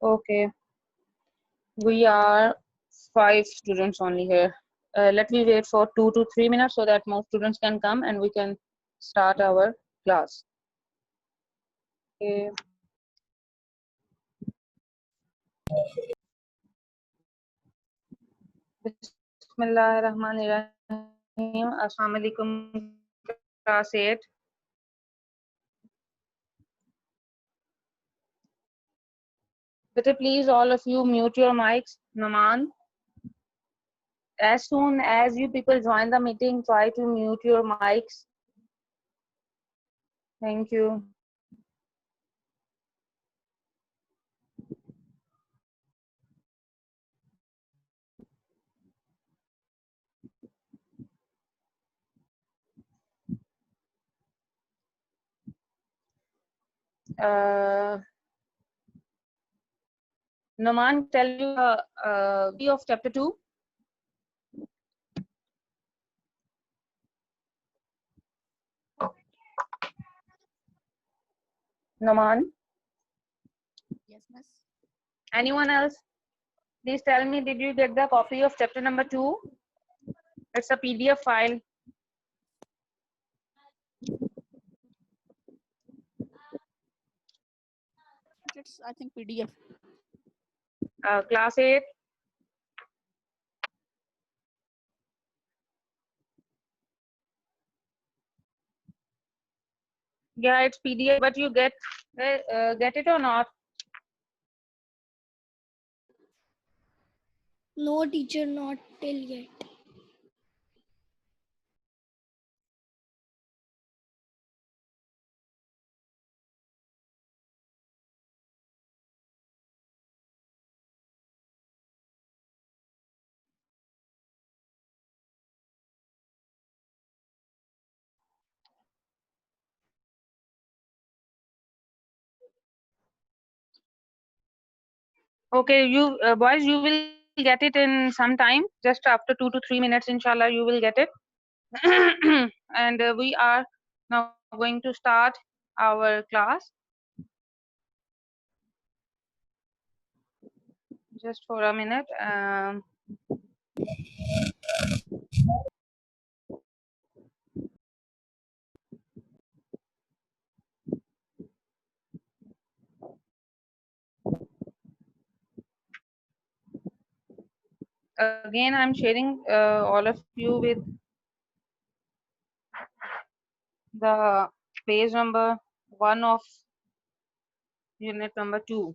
Okay, we are 5 students only here. Let me wait for 2 to 3 minutes so that more students can come and we can start our class. Okay. Bismillahirrahmanirrahim. Assalamu alaikum, class 8. Better please all of you mute your mics. Naman, as soon as you people join the meeting, try to mute your mics. Thank you. Naman, tell you of chapter 2. Naman, Yes, miss. anyone else? Please tell me, did you get the copy of chapter number 2? It's a PDF file. It's, I think, PDF. Class 8. Yeah, it's PDF, but you get it or not? No, teacher, not till yet. Okay, you boys, you will get it in some time. Just after 2 to 3 minutes, inshallah, you will get it. And we are now going to start our class. Just for a minute. Again, I'm sharing all of you with the page number 1 of unit number 2.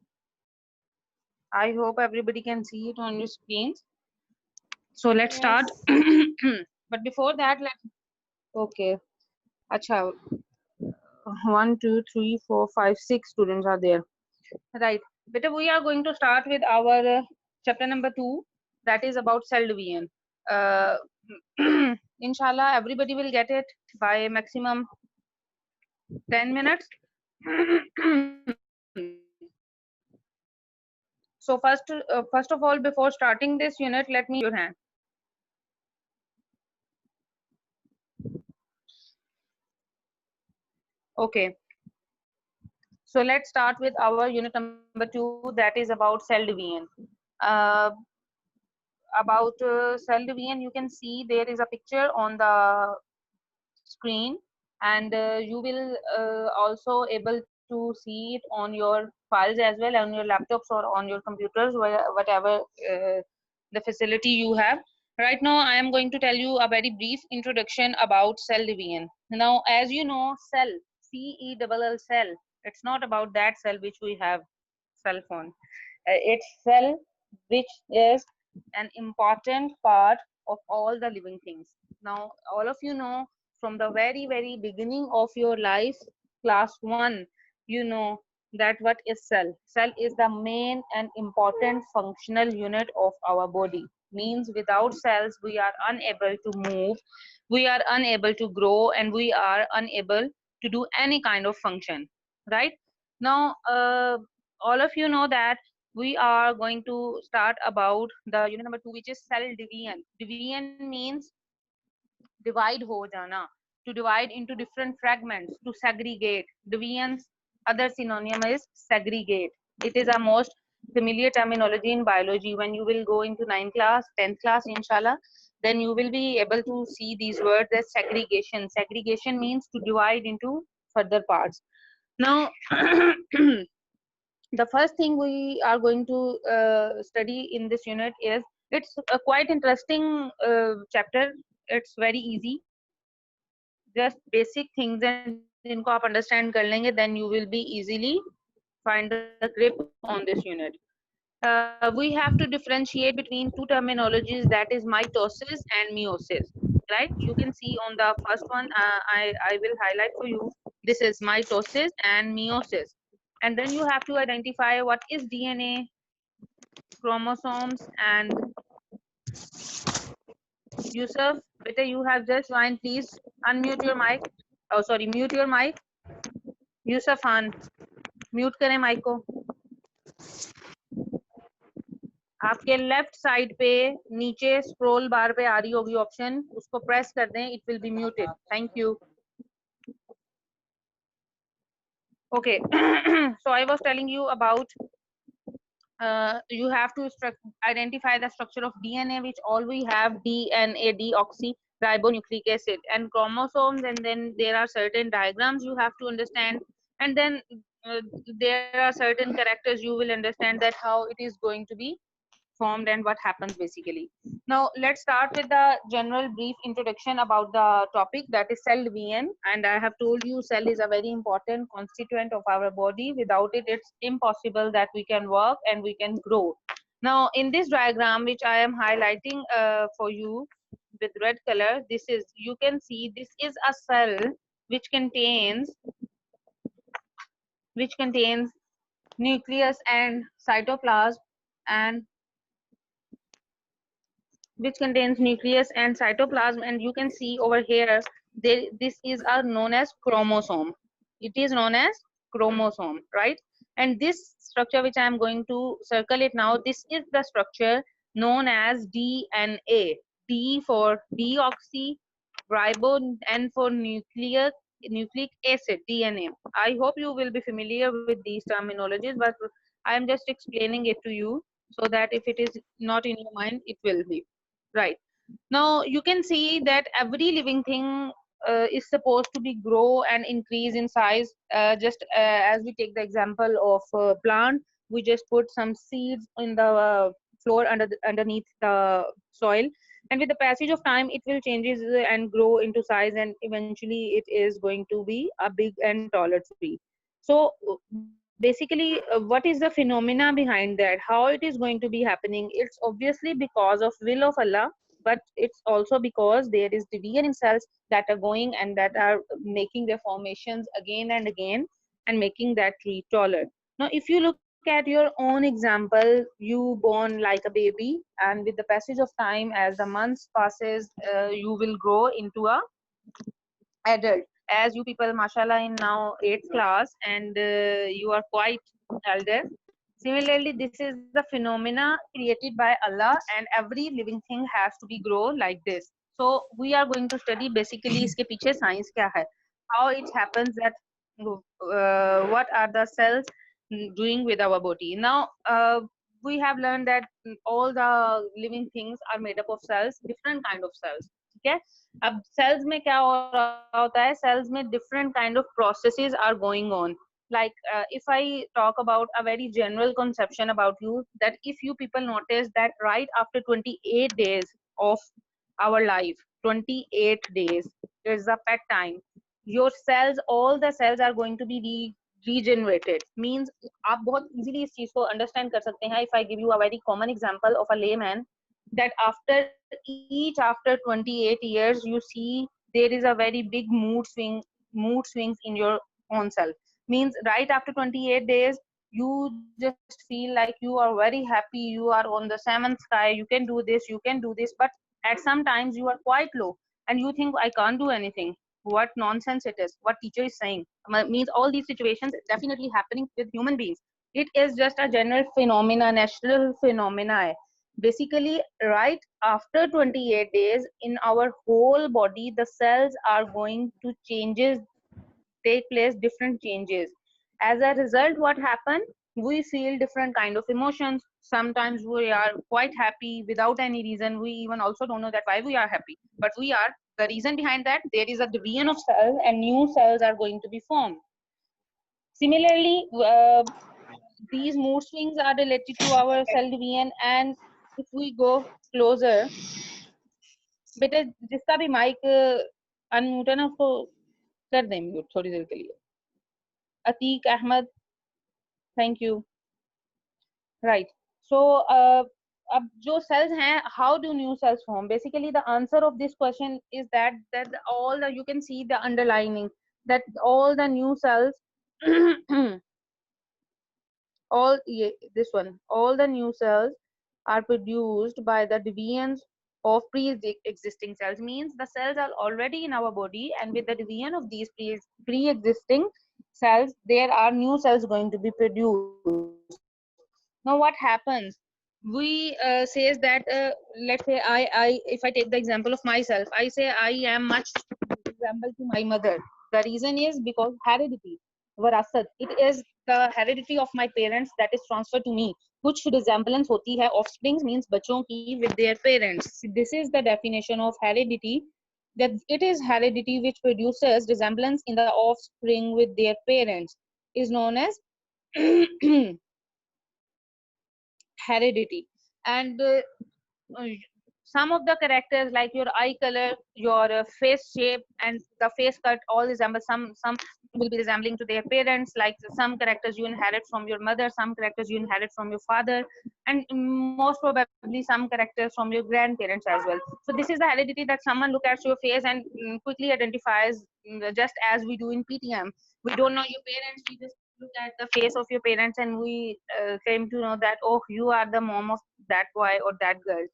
I hope everybody can see it on your screens. So let's start. But before that, okay. Acha, 1, 2, 3, 4, 5, 6 students are there. Right. But we are going to start with our chapter number 2, that is about cell division. Inshallah, everybody will get it by maximum 10 minutes. So first of all, before starting this unit, let me your hand. Okay. So let's start with our unit number 2, that is about cell division. Uh, about cell division, you can see there is a picture on the screen, and you will also able to see it on your files as well, on your laptops or on your computers, whatever the facility you have. Right now, I am going to tell you a very brief introduction about cell division. Now, as you know, cell, C-E-L-L, cell, it's not about that cell which we have, cell phone. It's cell which is an important part of all the living things. Now, all of you know, from the very beginning of your life, class 1, you know that what is cell. Cell is the main and important functional unit of our body. Means without cells we are unable to move, we are unable to grow, and we are unable to do any kind of function, right? Now all of you know that we are going to start about the unit number 2, which is cell division. Division means divide ho jana, to divide into different fragments, to segregate. Division's other synonym is segregate. It is a most familiar terminology in biology. When you will go into 9th class, 10th class, inshallah, then you will be able to see these words as segregation. Segregation means to divide into further parts. Now, the first thing we are going to study in this unit is, it's a quite interesting chapter. It's very easy, just basic things, and जिनको आप understand कर लेंगे, then you will be easily find the grip on this unit. We have to differentiate between two terminologies, that is mitosis and meiosis, right? You can see on the first one, I will highlight for you. This is mitosis and meiosis, and then you have to identify what is DNA, chromosomes, and Yusuf, beta, you have just joined. Please unmute your mic. Oh, sorry, mute your mic. Yusuf Khan, mute करें mic को. आपके left side पे नीचे scroll बार पे आ रही होगी option, उसको press कर दें, it will be muted. Thank you. Okay. So I was telling you about you have to identify the structure of DNA, which all we have DNA, deoxyribonucleic acid, and chromosomes, and then there are certain diagrams you have to understand, and then there are certain characters you will understand that how it is going to be formed and what happens basically. Now let's start with the general brief introduction about the topic, that is cell division. And I have told you cell is a very important constituent of our body. Without it, it's impossible that we can work and we can grow. Now in this diagram, which I am highlighting for you with red color, this is, you can see this is a cell which contains nucleus and cytoplasm, and which contains nucleus and cytoplasm, and you can see over here this is known as chromosome. It is known as chromosome, right? And this structure which I am going to circle it now, this is the structure known as DNA. D for deoxy, ribo, N for nucleic acid, DNA. I hope you will be familiar with these terminologies, but I am just explaining it to you so that if it is not in your mind, it will be. Right. Now you can see that every living thing is supposed to be grow and increase in size. Just as we take the example of plant, we just put some seeds in the floor underneath the soil, and with the passage of time, it will changes and grow into size, and eventually it is going to be a big and taller tree. So basically, what is the phenomena behind that, how it is going to be happening? It's obviously because of will of Allah, but it's also because there is division in cells that are going and that are making their formations again and again and making that tree taller. Now if you look at your own example, you born like a baby, and with the passage of time, as the months passes, you will grow into a adult. As you people, mashallah, in now 8th class, and you are quite elder. Similarly, this is the phenomena created by Allah, and every living thing has to be grow like this. So we are going to study basically iske piche science kya hai, how it happens, that what are the cells doing with our body. Now we have learned that all the living things are made up of cells, different kind of cells. Okay. अब cells में क्या हो रहा होता है, cells में different kind of processes are going on. Like if I talk about a very general conception about you, that if you people notice that right after 28 days of our life, 28 days is the pet time, your cells, all the cells are going to be regenerated. Means आप बहुत easily इस चीज को understand कर सकते हैं. If I give you a very common example of a layman, that after 28 years, you see there is a very big mood swings in your own self. Means right after 28 days, you just feel like you are very happy, you are on the 7th sky, you can do this, you can do this, but at some times you are quite low and you think, I can't do anything. What nonsense it is, what teacher is saying. Means all these situations definitely happening with human beings. It is just a general phenomena, natural phenomena. Basically, right after 28 days, in our whole body, the cells are going to take place different changes. As a result, what happened, we feel different kind of emotions. Sometimes we are quite happy without any reason. We even also don't know that why we are happy, but we are. The reason behind that, there is a division of cells and new cells are going to be formed. Similarly, these mood swings are related to our cell division. And if we go closer, बेटा जिसका भी mic unmute है ना उसको कर दें mute थोड़ी देर के लिए. Atiq Ahmed, thank you. Right. So अब जो cells हैं, how do new cells form? Basically the answer of this question is that all the, you can see the underlining, that all the new cells all this one, all the new cells are produced by the divisions of pre-existing cells. Means the cells are already in our body, and with the division of these pre-existing cells, there are new cells going to be produced. Now what happens, we says that let's say I if I take the example of myself, I say I am much resemble to my mother. The reason is because heredity, virasat. It is the heredity of my parents that is transferred to me. कुछ resemblance होती है, offspring means बच्चों की with their parents. This is the definition of heredity, that it is heredity which produces resemblance in the offspring with their parents, is known as heredity. And some of the characters like your eye color, your face shape, and the face cut all resemble, some will be resembling to their parents. Like some characters you inherit from your mother, some characters you inherit from your father, and most probably some characters from your grandparents as well. So this is the heredity, that someone look at your face and quickly identifies, just as we do in PTM. We don't know your parents, we just look at the face of your parents and we came to know that, oh, you are the mom of that boy or that girl.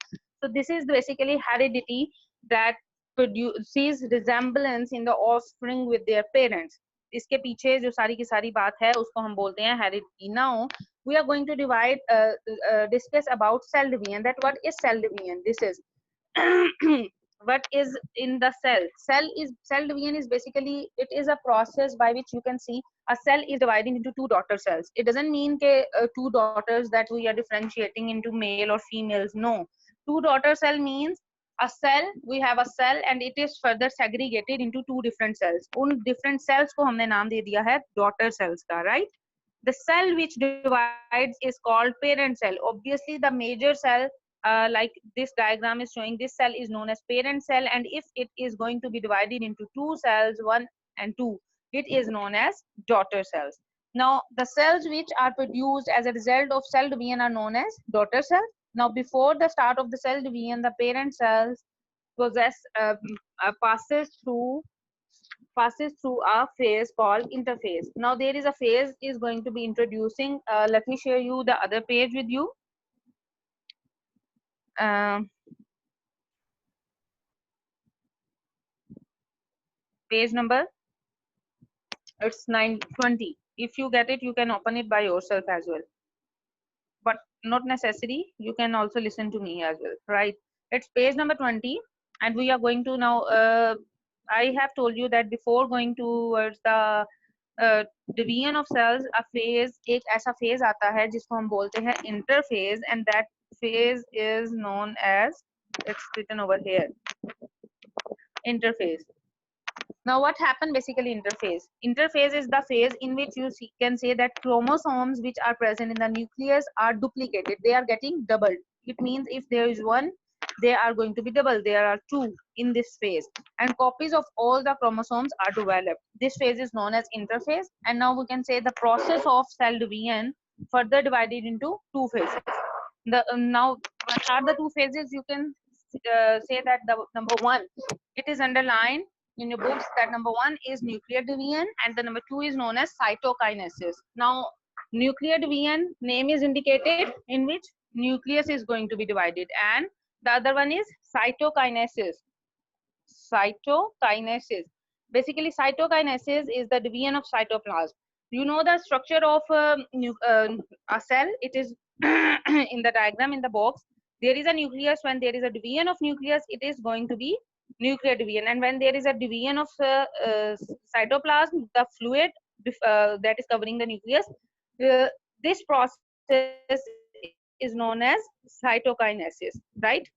So this is basically heredity that produces resemblance in the offspring with their parents. इसके पीछे जो सारी की सारी बात है उसको हम बोलते हैं heredity. Now we are going to discuss about cell division. That what is cell division? This is what is in the cell. Cell division is basically, it is a process by which you can see a cell is divided into two daughter cells. It doesn't mean two daughters that we are differentiating into male or females. No, two daughter cell means a cell, we have a cell and it is further segregated into two different cells. उन different cells को हमने नाम दे दिया है daughter cells का, right? The cell which divides is called parent cell. Obviously the major cell, like this diagram is showing, this cell is known as parent cell, and if it is going to be divided into two cells, 1 and 2, it is known as daughter cells. Now the cells which are produced as a result of cell division are known as daughter cells. Now before the start of the cell division, the parent cells passes through a phase called interphase. Now there is a phase is going to be introducing. Let me share you the other page with you. Page number, it's 920. If you get it, you can open it by yourself as well, but not necessary, you can also listen to me as well, right? It's page number 20, and we are going to now I have told you that before going towards the division of cells, a phase, एक ऐसा phase आता है जिसको हम बोलते हैं interphase, and that phase is known as, it's written over here, interphase. Now what happened basically interphase? Interphase is the phase in which you can say that chromosomes which are present in the nucleus are duplicated. They are getting doubled. It means if there is one, they are going to be double. There are two in this phase, and copies of all the chromosomes are developed. This phase is known as interphase, and now we can say the process of cell division further divided into two phases. Now what are the two phases? You can say that the number one, it is underlined in your books, that number one is nuclear division and the number two is known as cytokinesis. Now nuclear division, name is indicated in which nucleus is going to be divided, and the other one is cytokinesis. Cytokinesis, basically cytokinesis is the division of cytoplasm. You know the structure of a cell. It is in the diagram in the box. There is a nucleus. When there is a division of nucleus, it is going to be nuclear division, and when there is a division of cytoplasm, the fluid that is covering the nucleus, This process is known as cytokinesis, right?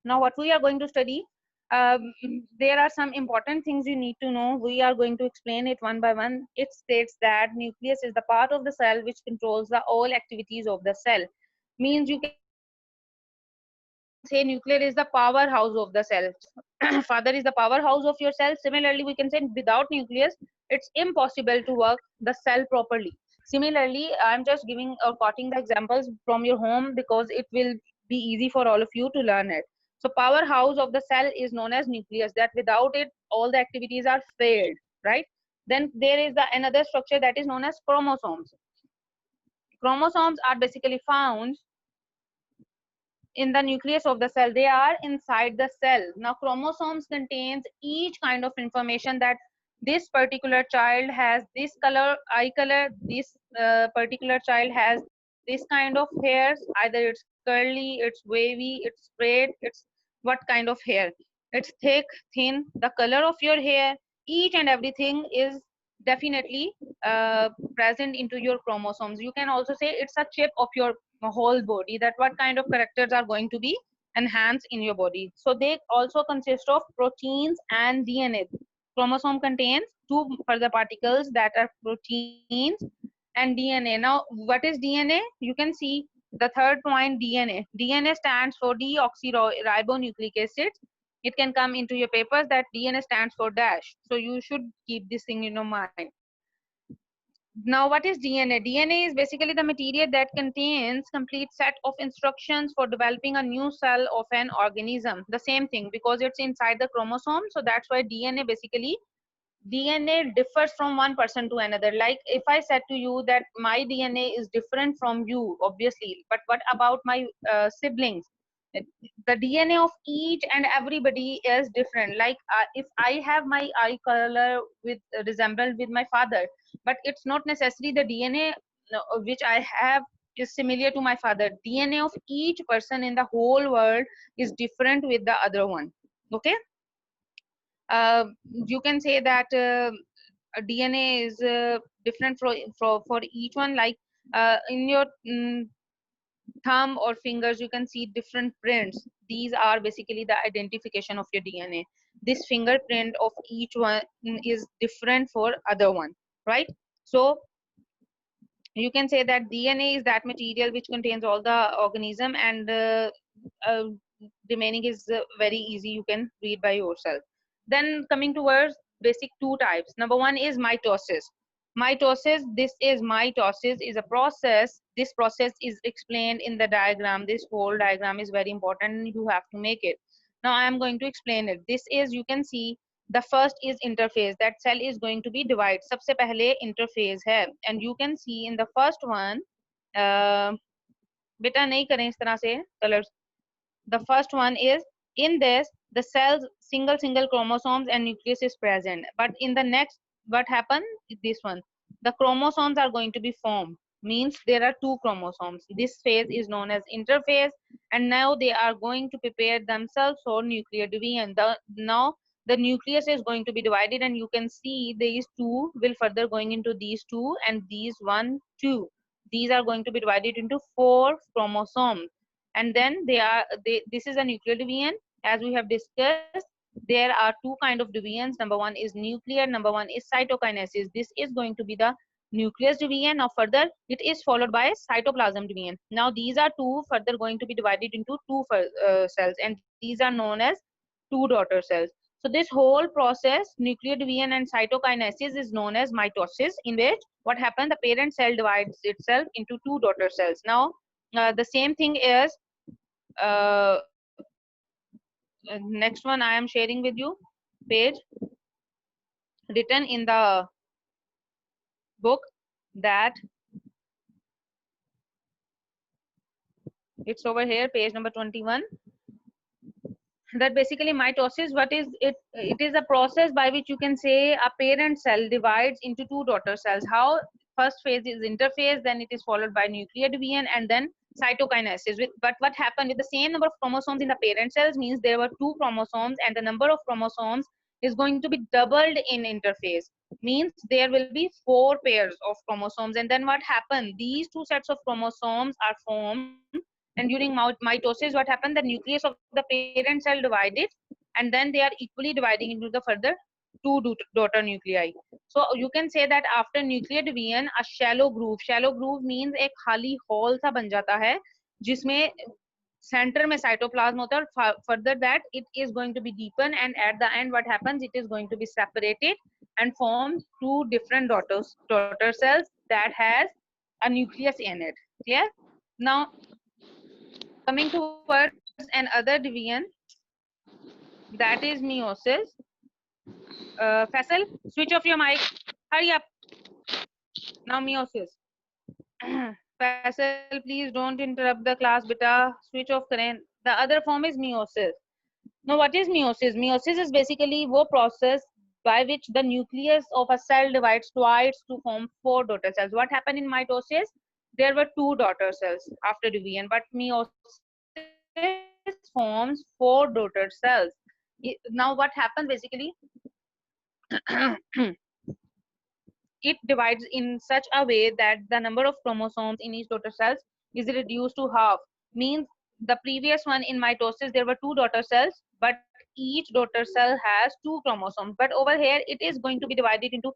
Now what we are going to study, um, there are some important things you need to know. We are going to explain it one by one. It states that nucleus is the part of the cell which controls the all activities of the cell. Means you can say nucleus is the powerhouse of the cell. Father is the powerhouse of your cell. Similarly, we can say without nucleus, it's impossible to work the cell properly. Similarly, I'm just giving or quoting the examples from your home because it will be easy for all of you to learn it. So powerhouse of the cell is known as nucleus, that without it, all the activities are failed, right? Then there is the another structure that is known as chromosomes. Chromosomes are basically found in the nucleus of the cell. They are inside the cell. Now chromosomes contains each kind of information that this particular child has this color eye color, this particular child has this kind of hairs, either it's curly, it's wavy, it's straight, it's what kind of hair, it's thick, thin, the color of your hair, each and everything is definitely present into your chromosomes. You can also say it's a chip of your whole body, that what kind of characters are going to be enhanced in your body. So they also consist of proteins and DNA. Chromosome contains two further particles that are proteins and DNA. Now what is DNA? You can see the third point, DNA. DNA stands for deoxyribonucleic acid. It can come into your papers that DNA stands for dash, so you should keep this thing in your mind. Now what is DNA? DNA is basically the material that contains complete set of instructions for developing a new cell of an organism. The same thing, because it's inside the chromosome, so that's why DNA basically, DNA differs from one person to another. Like if I said to you that my DNA is different from you, obviously, but what about my siblings? The DNA of each and everybody is different. Like if I have my eye color with resemble with my father, but it's not necessary the DNA which I have is similar to my father. DNA of each person in the whole world is different with the other one. Okay. You can say that DNA is different for each one. Like in your thumb or fingers, you can see different prints. These are basically the identification of your DNA. This fingerprint of each one is different for other one, right? So you can say that DNA is that material which contains all the organism, and uh, remaining is very easy, you can read by yourself. Then coming towards basic two types. Number one is mitosis. Mitosis, this is mitosis is a process. This process is explained in the diagram. This whole diagram is very important, you have to make it. Now I am going to explain it. This is, you can see, the first is interphase, that cell is going to be divided. सबसे पहले interphase है, and you can see in the first one, बेटा नहीं करें इस तरह से colors. The first one is, in this the cells single chromosomes and nucleus is present, but in the next what happened, this one, the chromosomes are going to be formed. Means there are two chromosomes. This phase is known as interphase, and now they are going to prepare themselves for nuclear division. Now the nucleus is going to be divided, and you can see these two will further going into these two, and these 1 2, these are going to be divided into 4 chromosomes. And then this is a nuclear division. As we have discussed, there are two kind of divisions. Number one is nuclear, number one is cytokinesis. This is going to be the nucleus division. Now further it is followed by cytoplasm division. Now these are two further going to be divided into two cells, and these are known as two daughter cells. So this whole process, nuclear division and cytokinesis, is known as mitosis, in which what happens, the parent cell divides itself into two daughter cells. Now the same thing is uh, next one I am sharing with you, page written in the book, that it's over here, page number 21, that basically mitosis, what is it? It is a process by which you can say a parent cell divides into two daughter cells. How? First phase is interphase, then it is followed by nuclear division, and then cytokinesis. But what happened with the same number of chromosomes in the parent cells means there were two chromosomes, and the number of chromosomes is going to be doubled in interphase. means there will be 4 pairs of chromosomes. And then what happened, these 2 sets of chromosomes are formed, and during mitosis what happened, the nucleus of the parent cell divided, and then they are equally dividing into the further 2 daughter nuclei. So you can say that after nuclear division a shallow groove means एक खाली hole सा बन जाता है जिसमें center में cytoplasm होता है, और further that it is going to be deepen, and at the end what happens, it is going to be separated and form 2 different daughter cells that has a nucleus in it. Clear? Now coming towards another division, that is meiosis. Faisal, switch off your mic, hurry up. Now meiosis. Faisal, please don't interrupt the class beta, switch off karen. The other form is meiosis. Now what is meiosis? Meiosis is basically वो process by which the nucleus of a cell divides twice to form 4 daughter cells. What happened in mitosis? There were 2 daughter cells after division, but meiosis forms 4 daughter cells. Now what happens basically, it divides in such a way that the number of chromosomes in each daughter cells is reduced to half. Means the previous one in mitosis there were 2 daughter cells, but each daughter cell has 2 chromosomes. But over here it is going to be divided into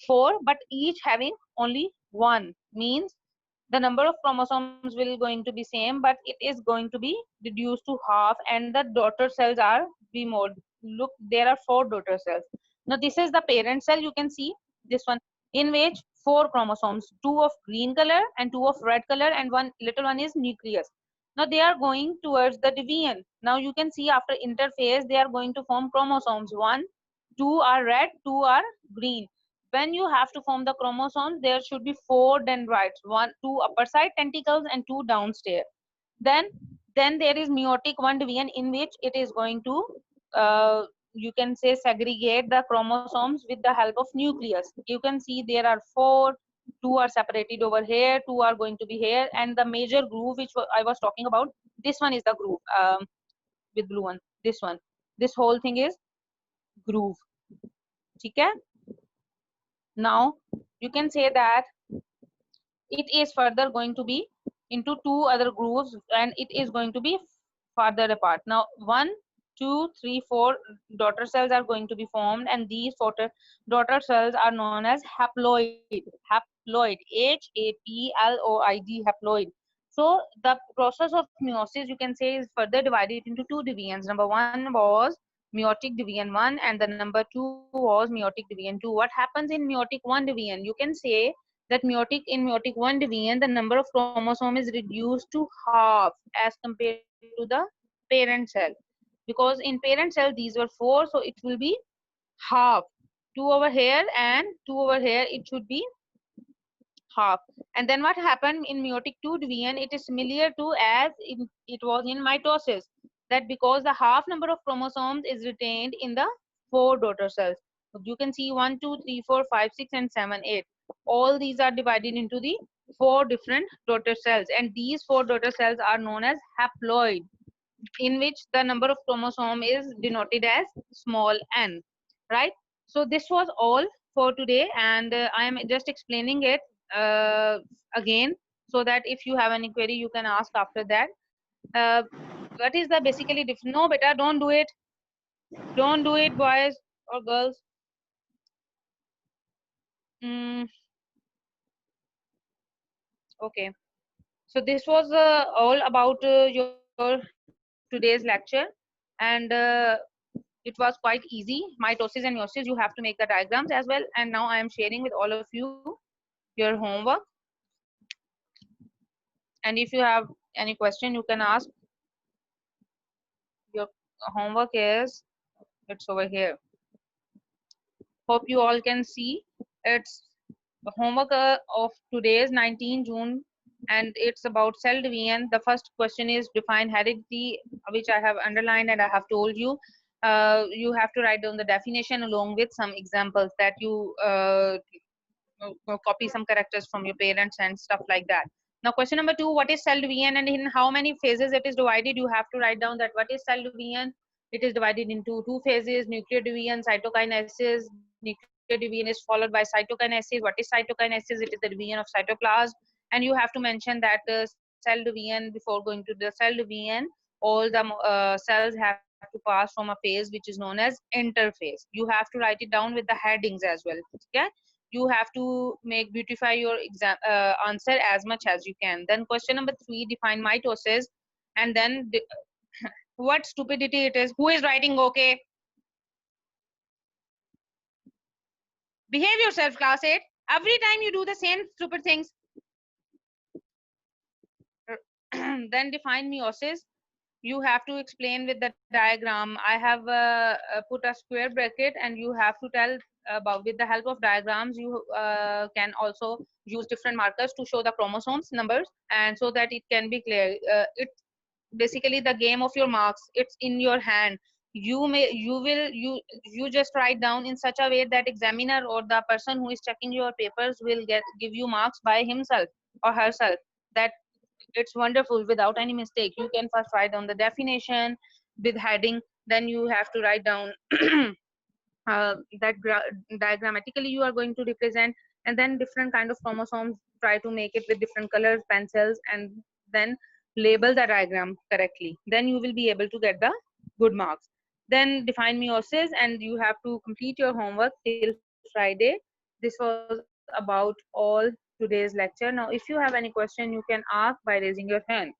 4, but each having only 1. Means the number of chromosomes will going to be same, but it is going to be reduced to half, and the daughter cells are be more. Look, there are 4 daughter cells. Now this is the parent cell, you can see this one, in which 4 chromosomes, 2 of green color and 2 of red color, and one little one is nucleus. Now they are going towards the division. Now you can see after interphase they are going to form chromosomes. 1, 2 are red, 2 are green. When you have to form the chromosomes, there should be 4 dendrites, 2 upper side tentacles and 2 downstairs. Then there is meiotic one division, in which it is going to you can say segregate the chromosomes with the help of nucleus. You can see there are 4, 2 are separated over here, 2 are going to be here, and the major groove which I was talking about, this one is the groove with blue one. This whole thing is groove. Okay? Now you can say that it is further going to be into 2 other grooves, and it is going to be farther apart. Now 1, 2, 3, 4 daughter cells are going to be formed, and these daughter cells are known as haploid. Haploid, haploid. So the process of meiosis, you can say, is further divided into 2 divisions. Number 1 was meiotic division 1, and the number 2 was meiotic division 2. What happens in meiotic 1 division? You can say that in meiotic 1 division, the number of chromosomes is reduced to half as compared to the parent cell, because in parent cell these were 4, so it will be half. 2 over here and 2 over here, it should be half. And then what happened in meiotic 2 division, it is similar to as it was in mitosis, that because the half number of chromosomes is retained in the 4 daughter cells. You can see 1, 2, 3, 4, 5, 6 and 7, 8. All these are divided into the 4 different daughter cells, and these 4 daughter cells are known as haploid, in which the number of chromosome is denoted as small n, right? So this was all for today, and I am just explaining it again, so that if you have any query you can ask after that. What is the basically no beta, don't do it, boys or girls. Okay, so this was all about your today's lecture, and it was quite easy. Mitosis and meiosis, you have to make the diagrams as well, and now I am sharing with all of you your homework, and if you have any question you can ask. Your homework is, it's over here. Hope you all can see. It's the homework of today's 19 June, and it's about cell division. The first question is define heredity, which I have underlined and I have told you. You have to write down the definition along with some examples that you copy some characters from your parents and stuff like that. Now question number 2, what is cell division and in how many phases it is divided? You have to write down that what is cell division. It is divided into 2 phases: nuclear division, cytokinesis, nuclear division, division is followed by cytokinesis. What is cytokinesis? It is the division of cytoplasm, and you have to mention that cell division, before going to the cell division, all the cells have to pass from a phase which is known as interphase. You have to write it down with the headings as well. Okay, you have to make beautify your exam answer as much as you can. Then question number 3, define mitosis, and then what stupidity it is. Who is writing okay? Behave yourself, class 8. Every time you do the same stupid things. Then define meiosis. You have to explain with the diagram. I have put a square bracket, and you have to tell about, with the help of diagrams, you can also use different markers to show the chromosomes numbers, and so that it can be clear. It's basically the game of your marks. It's in your hand. You just write down in such a way that examiner or the person who is checking your papers will give you marks by himself or herself. That it's wonderful without any mistake. You can first write down the definition with heading, then you have to write down that diagrammatically you are going to represent, and then different kind of chromosomes, try to make it with different colors, pencils, and then label the diagram correctly. Then you will be able to get the good marks. Then define meiosis, and you have to complete your homework till Friday. This was about all today's lecture. Now if you have any question, you can ask by raising your hand.